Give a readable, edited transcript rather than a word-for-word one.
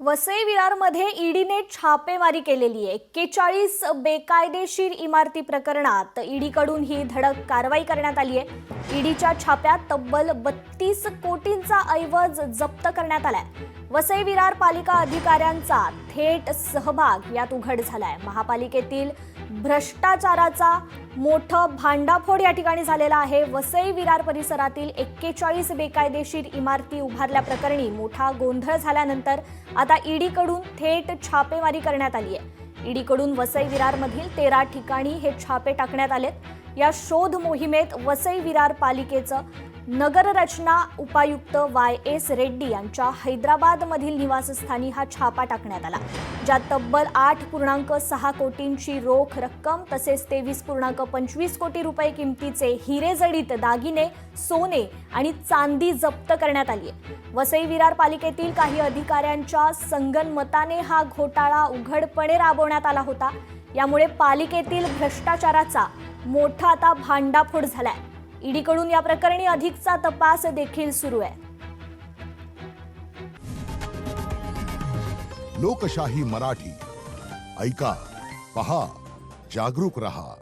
वसई विरारमध्ये ईडीने छापेमारी केलेली आहे। 41 बेकायदेशीर इमारती प्रकरणात ईडीकडून ही धडक कारवाई करण्यात आली आहे। ईडीच्या छाप्यात तब्बल 32 कोटींचा ऐवज जप्त करण्यात आलाय। वसई विरार पालिका अधिकाऱ्यांचा थेट सहभाग यात उघड झालाय। महापालिकेतील भ्रष्टाचाराचा मोठा भांडाफोड या ठिकाणी झालेला आहे। वसई विरार परिसरातील 41 बेकायदेशीर इमारती उभारल्या प्रकरणी मोठा गोंधळ झाल्यानंतर आता ईडीकडून थेट छापेमारी करण्यात आली आहे। ईडीकडून वसई विरारमधील 13 ठिकाणी हे छापे टाकण्यात आलेत। या शोध मोहिमेत वसई विरार पालिकेचं नगररचना उपायुक्त YS रेड्डी यांच्या हैदराबादमधील निवासस्थानी हा छापा टाकण्यात आला, ज्यात तब्बल 8.6 कोटींची रोख रक्कम तसेच 23.25 कोटी रुपये किमतीचे हिरेजडित दागिने, सोने आणि चांदी जप्त करण्यात आली आहे। वसई विरार पालिकेतील काही अधिकाऱ्यांच्या संगनमताने हा घोटाळा उघडपणे राबवण्यात आला होता। यामुळे पालिकेतील भ्रष्टाचाराचा मोठा आता भांडाफोड झालाय। ईडीकडून या प्रकरणी अधिकचा तपास देखील सुरू आहे। लोकशाही मराठी ऐका, पहा, जागरूक रहा।